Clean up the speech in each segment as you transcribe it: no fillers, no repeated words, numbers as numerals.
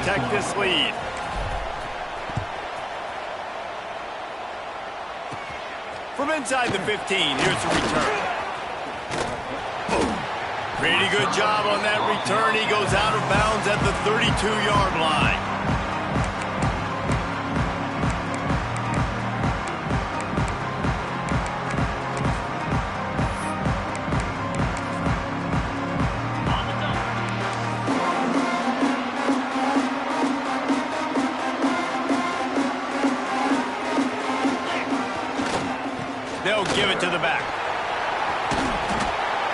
protect this lead. From inside the 15, here's the return. Pretty good job on that return. He goes out of bounds at the 32-yard line. They'll give it to the back.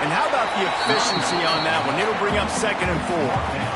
And how about the efficiency on that one? It'll bring up 2nd and 4.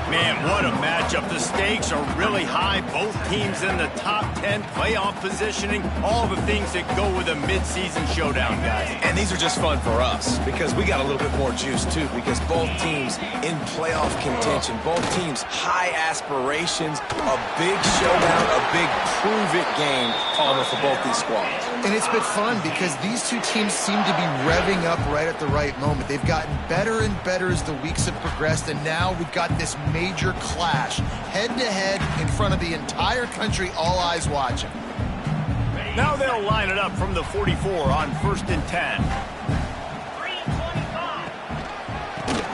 Man, what a matchup. The stakes are really high. Both teams in the top 10, playoff positioning, all the things that go with a midseason showdown, guys. And these are just fun for us because we got a little bit more juice, too, because both teams in playoff contention, both teams high aspirations, a big showdown, a big prove-it game, Palmer, for both these squads. And it's been fun because these two teams seem to be revving up right at the right moment. They've gotten better and better as the weeks have progressed, and now we've got this major clash, head-to-head in front of the entire country, all eyes watching. Now they'll line it up from the 44 on 1st and 10.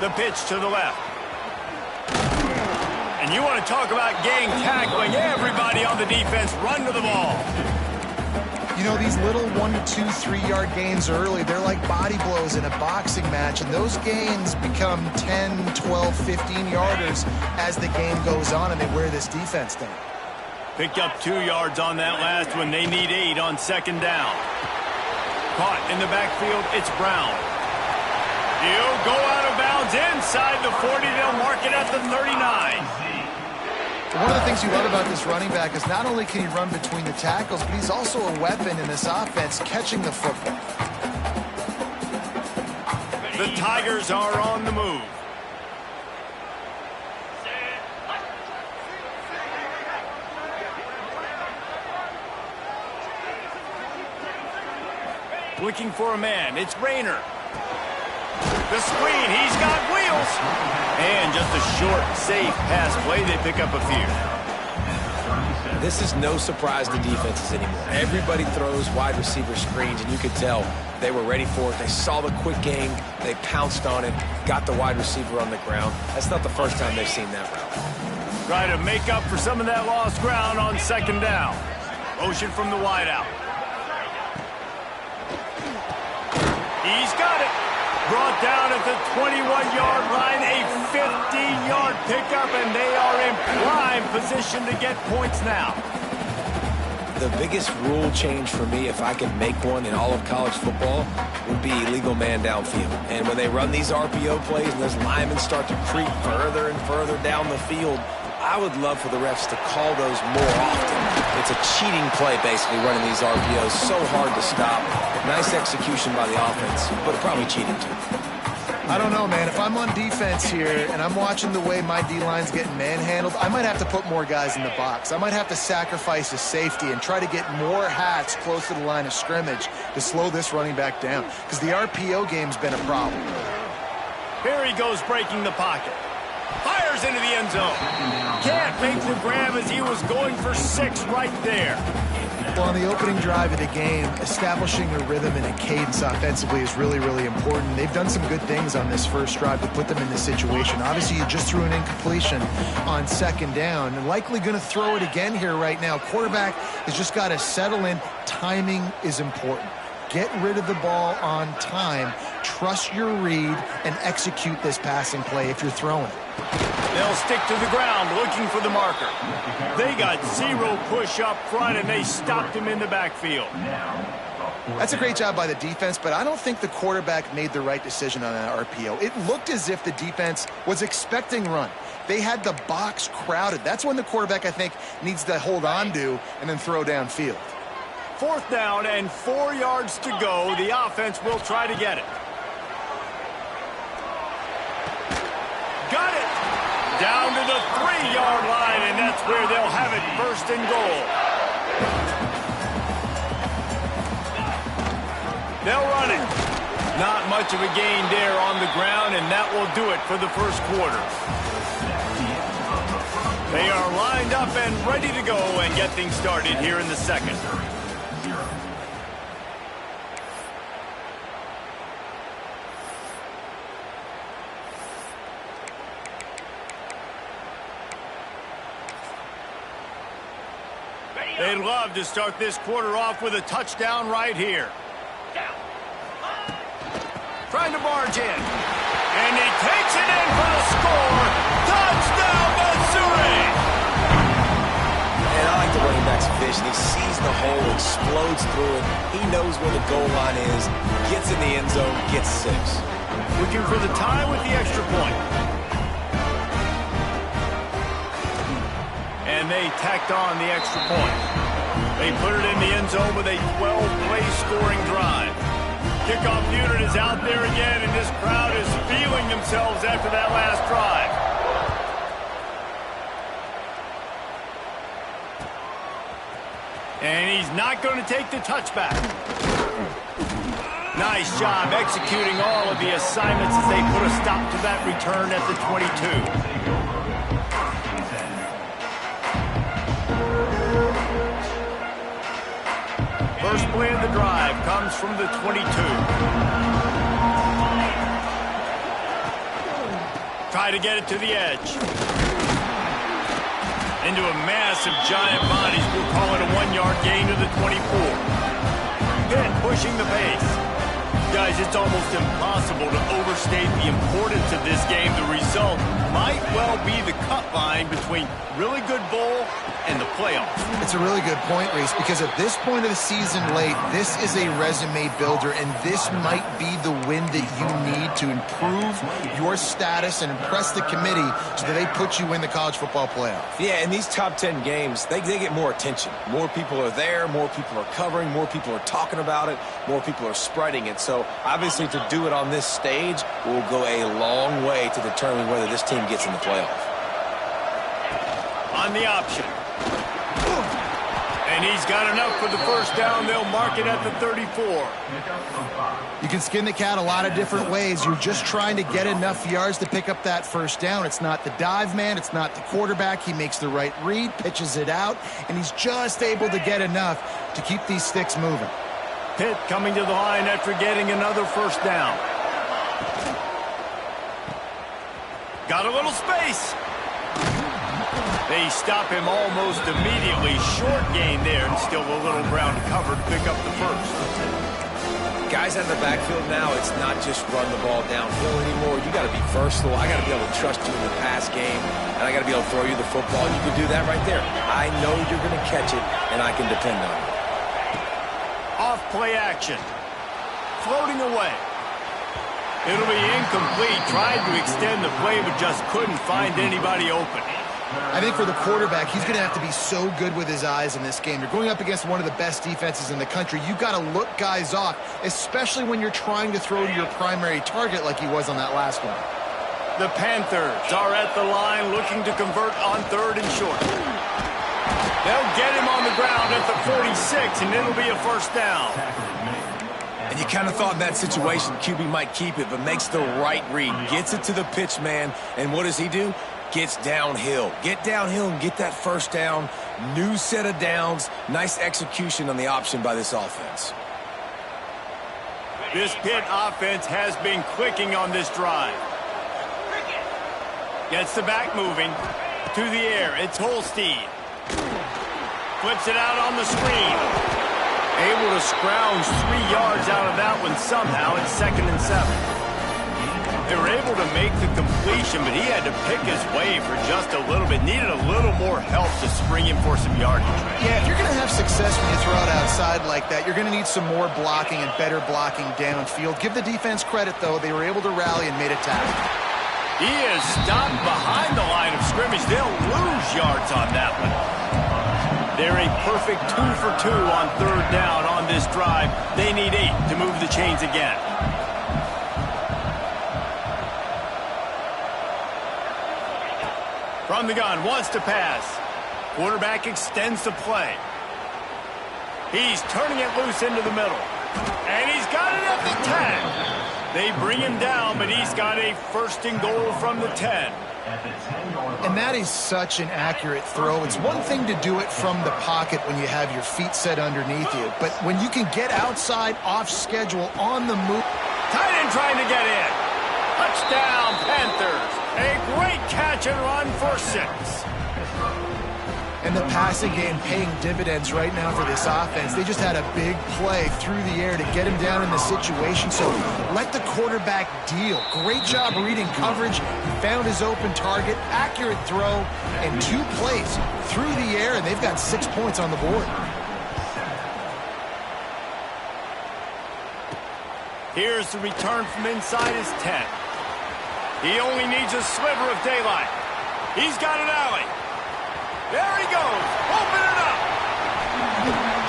The pitch to the left. And you want to talk about gang tackling. Everybody on the defense run to the ball. You know, these little 1 to 2, 3-yard gains early, they're like body blows in a boxing match, and those gains become 10, 12, 15-yarders as the game goes on, and they wear this defense down. Picked up 2 yards on that last one. They need 8 on 2nd down. Caught in the backfield, it's Brown. He'll go out of bounds inside the 40. They'll mark it at the 39. One of the things you love about this running back is not only can he run between the tackles, but he's also a weapon in this offense, catching the football. The Tigers are on the move. Looking for a man. It's Rayner. The screen. He's got wheels. And just a short, safe pass play. They pick up a few. This is no surprise to defenses anymore. Everybody throws wide receiver screens, and you could tell they were ready for it. They saw the quick game. They pounced on it, got the wide receiver on the ground. That's not the first time they've seen that route. Try to make up for some of that lost ground on 2nd down. Motion from the wideout. He's got it. Brought down at the 21-yard line, a 15-yard pickup, and they are in prime position to get points now. The biggest rule change for me, if I could make one in all of college football, would be illegal man downfield. And when they run these RPO plays and those linemen start to creep further and further down the field, I would love for the refs to call those more often. It's a cheating play, basically, running these RPOs. So hard to stop. Nice execution by the offense, but probably cheating too. I don't know, man. If I'm on defense here and I'm watching the way my D-line's getting manhandled, I might have to put more guys in the box. I might have to sacrifice a safety and try to get more hats close to the line of scrimmage to slow this running back down, because the RPO game's been a problem. Here he goes, breaking the pocket. Fires into the end zone. Can't make the grab as he was going for 6 right there. Well, on the opening drive of the game, establishing a rhythm and a cadence offensively is really, really important. They've done some good things on this first drive to put them in this situation. Obviously, you just threw an incompletion on 2nd down, and likely going to throw it again here right now. Quarterback has just got to settle in. Timing is important. Get rid of the ball on time. Trust your read and execute this passing play if you're throwing it. They'll stick to the ground looking for the marker. They got 0 push up front, and they stopped him in the backfield. That's a great job by the defense, but I don't think the quarterback made the right decision on that RPO. It looked as if the defense was expecting run. They had the box crowded. That's when the quarterback, I think, needs to hold on to and then throw downfield. 4th down and 4 yards to go. The offense will try to get it. Got it. Down to the 3-yard line, and that's where they'll have it, 1st and goal. They'll run it. Not much of a gain there on the ground, and that will do it for the first quarter. They are lined up and ready to go and get things started here in the second. They'd love to start this quarter off with a touchdown right here. Trying to barge in. And he takes it in for the score. Touchdown, Missouri! And I like the running back's vision. He sees the hole, explodes through it. He knows where the goal line is, gets in the end zone, gets 6. Looking for the tie with the extra point. And they tacked on the extra point. They put it in the end zone with a 12-play scoring drive. Kickoff unit is out there again, and this crowd is feeling themselves after that last drive. And he's not going to take the touchback. Nice job executing all of the assignments as they put a stop to that return at the 22. First play of the drive comes from the 22. Try to get it to the edge. Into a mass of giant bodies. We'll call it a 1-yard gain to the 24. Pitt pushing the pace. Guys, it's almost impossible to overstate the importance of this game. The result might well be the cut line between really good bowl and the playoffs. It's a really good point, Reese, because at this point of the season late, this is a resume builder, and this might be the win that you need to improve your status and impress the committee so that they put you in the college football playoff. Yeah, in these top 10 games, they get more attention. More people are there, more people are covering, more people are talking about it, more people are spreading it. So obviously to do it on this stage will go a long way to determine whether this team gets in the playoff. On the option. And he's got enough for the first down. They'll mark it at the 34. You can skin the cat a lot of different ways. You're just trying to get enough yards to pick up that first down. It's not the dive man. It's not the quarterback. He makes the right read, pitches it out, and he's just able to get enough to keep these sticks moving. Pitt coming to the line after getting another first down. Got a little space. They stop him almost immediately. Short gain there, and still a little ground to cover to pick up the first. Guys out of the backfield now, it's not just run the ball downhill anymore. You got to be versatile. I got to be able to trust you in the pass game, and I got to be able to throw you the football. You can do that right there. I know you're going to catch it, and I can depend on it. Off play action. Floating away. It'll be incomplete. Tried to extend the play, but just couldn't find anybody open. I think for the quarterback, he's going to have to be so good with his eyes in this game. You're going up against one of the best defenses in the country. You've got to look guys off, especially when you're trying to throw to your primary target like he was on that last one. The Panthers are at the line looking to convert on 3rd and short. They'll get him on the ground at the 46, and it'll be a first down. And you kind of thought in that situation QB might keep it, but makes the right read. Gets it to the pitch man, and what does he do? Gets downhill. Get downhill and get that first down. New set of downs. Nice execution on the option by this offense. This Pitt offense has been clicking on this drive. Gets the back moving. To the air. It's Holstein. Flips it out on the screen. Able to scrounge 3 yards out of that one somehow. It's 2nd and 7. They were able to make the completion, but he had to pick his way for just a little bit. Needed a little more help to spring him for some yardage. Yeah, if you're going to have success when you throw it outside like that, you're going to need some more blocking and better blocking downfield. Give the defense credit, though. They were able to rally and made a tackle. He is stopped behind the line of scrimmage. They'll lose yards on that one. They're a perfect 2 for 2 on 3rd down on this drive. They need 8 to move the chains again. From the gun, wants to pass. Quarterback extends the play. He's turning it loose into the middle. And he's got it at the 10. They bring him down, but he's got a 1st and goal from the 10. And that is such an accurate throw. It's one thing to do it from the pocket when you have your feet set underneath you, but when you can get outside, off schedule, on the move. Tight end trying to get in. Touchdown, Panthers. A great catch and run for 6. And the passing game paying dividends right now for this offense. They just had a big play through the air to get him down in the situation. So let the quarterback deal. Great job reading coverage. He found his open target, accurate throw, and 2 plays through the air, and they've got 6 points on the board. Here's the return from inside his 10. He only needs a sliver of daylight. He's got an alley. There he goes. Open it up.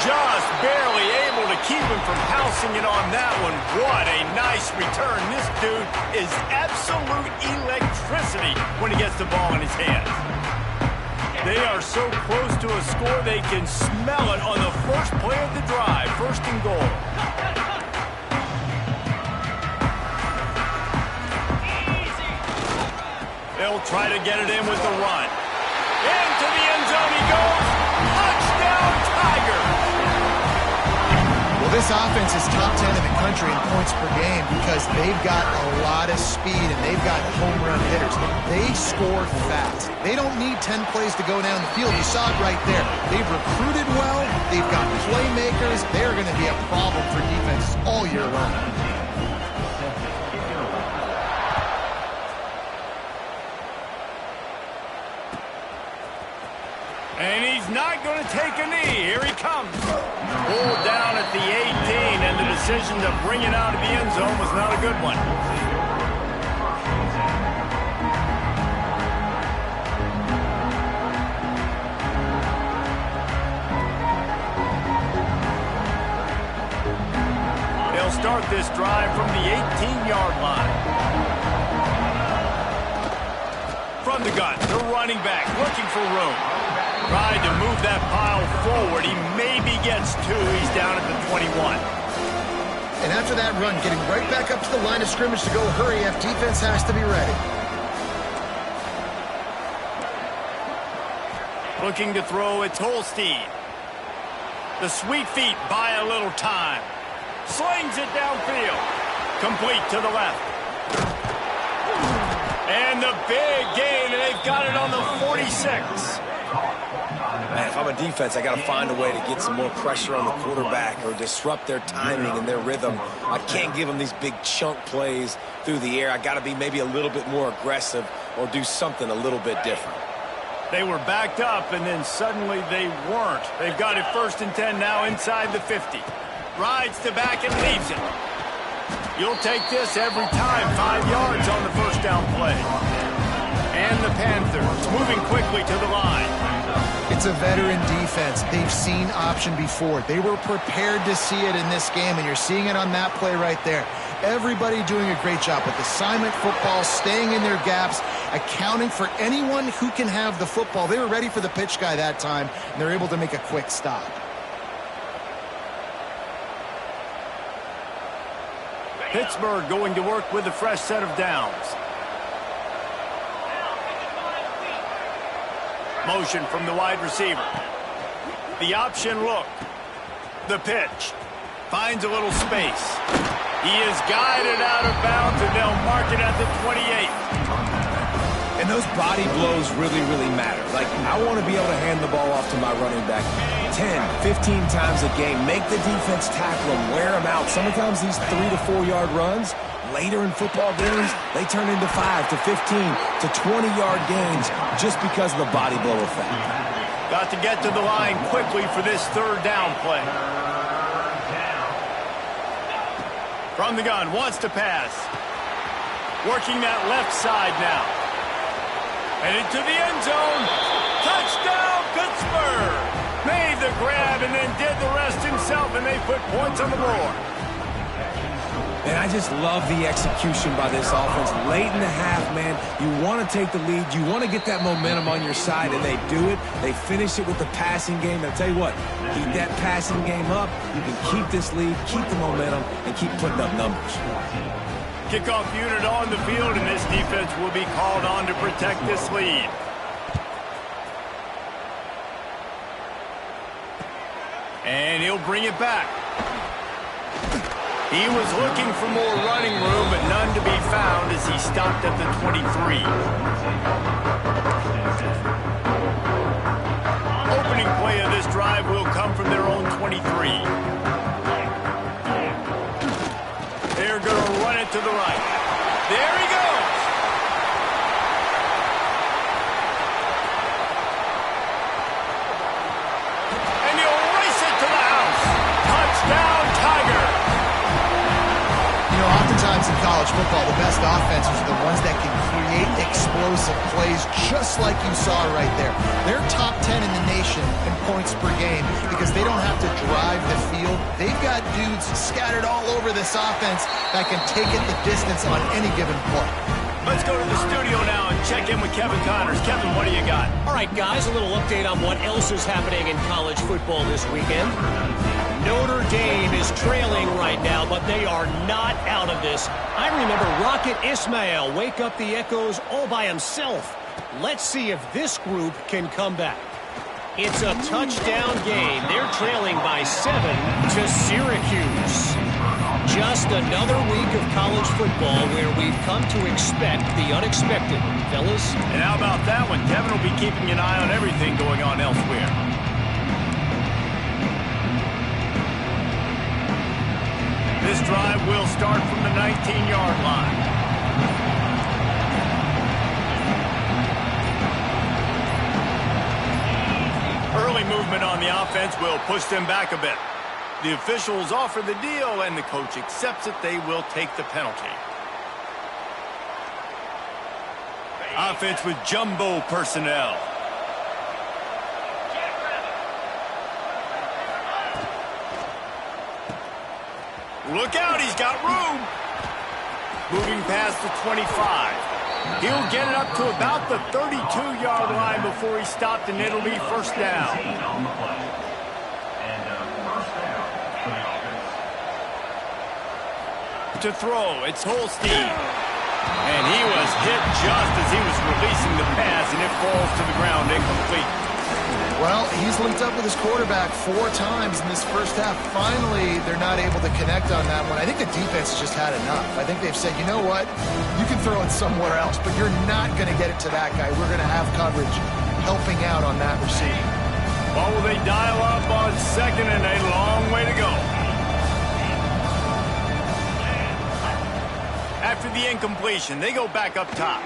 Just barely able to keep him from pouncing it on that one. What a nice return. This dude is absolute electricity when he gets the ball in his hands. They are so close to a score they can smell it on the first play of the drive. 1st and goal. They'll try to get it in with the run. Into the end zone he goes. Touchdown, Tigers! Well, this offense is top 10 in the country in points per game because they've got a lot of speed and they've got home run hitters. They score fast. They don't need 10 plays to go down the field. You saw it right there. They've recruited well. They've got playmakers. They're going to be a problem for defenses all year long. And he's not going to take a knee. Here he comes. Pulled down at the 18, and the decision to bring it out of the end zone was not a good one. They'll start this drive from the 18-yard line. From the gun, the running back looking for room. Tried to move that pile forward. He maybe gets 2. He's down at the 21. And after that run, getting right back up to the line of scrimmage to go hurry if defense has to be ready. Looking to throw, it's Holstein. The sweet feet buy a little time. Slings it downfield. Complete to the left. And the big gain, and they've got it on the 46. Man, if I'm a defense, I got to find a way to get some more pressure on the quarterback or disrupt their timing and their rhythm. I can't give them these big chunk plays through the air. I got to be maybe a little bit more aggressive or do something a little bit different. They were backed up, and then suddenly they weren't. They've got it 1st and 10 now inside the 50. Rides to back and leaves it. You'll take this every time. 5 yards on the 1st down play. And the Panthers moving quickly to the line. It's a veteran defense. They've seen option before. They were prepared to see it in this game, and you're seeing it on that play right there. Everybody doing a great job with assignment football, staying in their gaps, accounting for anyone who can have the football. They were ready for the pitch guy that time, and they're able to make a quick stop. Pittsburgh going to work with a fresh set of downs. Motion from the wide receiver. The option look. The pitch. Finds a little space. He is guided out of bounds, and they'll mark it at the 28. And those body blows really, really matter. Like, I want to be able to hand the ball off to my running back 10, 15 times a game. Make the defense tackle them, wear them out. Sometimes these 3 to 4 yard runs, later in football games, they turn into 5 to 15 to 20 yard gains just because of the body blow effect. Got to get to the line quickly for this 3rd down play. From the gun, wants to pass. Working that left side now. Headed to the end zone. Touchdown, Pittsburgh! Made the grab and then did the rest himself, and they put points on the board. And I just love the execution by this offense. Late in the half, man, you want to take the lead. You want to get that momentum on your side, and they do it. They finish it with the passing game. And I'll tell you what, keep that passing game up. You can keep this lead, keep the momentum, and keep putting up numbers. Kickoff unit on the field, and this defense will be called on to protect this lead. And he'll bring it back. He was looking for more running room, but none to be found as he stopped at the 23. Opening play of this drive will come from their own 23. They're going to run it to the right. There he goes. And he'll race it to the house. Touchdown, Tiger. You know, oftentimes in college football, the best offenses are the ones that can create explosive plays, just like you saw right there. They're top 10 in the nation in points per game because they don't have to drive the field. They've got dudes scattered all over this offense that can take it the distance on any given play. Let's go to the studio now and check in with Kevin Connors. Kevin, what do you got? All right, guys, a little update on what else is happening in college football this weekend. Notre Dame is trailing right now, but they are not out of this. I remember Rocket Ismail wake up the echoes all by himself. Let's see if this group can come back. It's a touchdown game. They're trailing by 7 to Syracuse. Just another week of college football where we've come to expect the unexpected, fellas. And how about that one? Kevin will be keeping an eye on everything going on elsewhere. This drive will start from the 19-yard line. Early movement on the offense will push them back a bit. The officials offer the deal, and the coach accepts it. They will take the penalty. Offense with jumbo personnel. Look out, he's got room. Moving past the 25. He'll get it up to about the 32-yard line before he stopped, and it'll be first down. To throw, it's Holstein. And he was hit just as he was releasing the pass, and it falls to the ground incomplete. Well, he's linked up with his quarterback 4 times in this first half. Finally, they're not able to connect on that one. I think the defense just had enough. I think they've said, you know what? You can throw it somewhere else, but you're not going to get it to that guy. We're going to have coverage helping out on that receiver. Well, will they dial up on second and a long way to go? After the incompletion, they go back up top.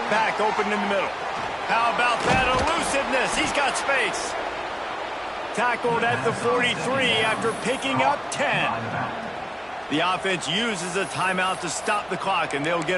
Back open in the middle. How about that elusiveness? He's got space. Tackled at the 43 after picking up 10. The offense uses a timeout to stop the clock, and they'll get a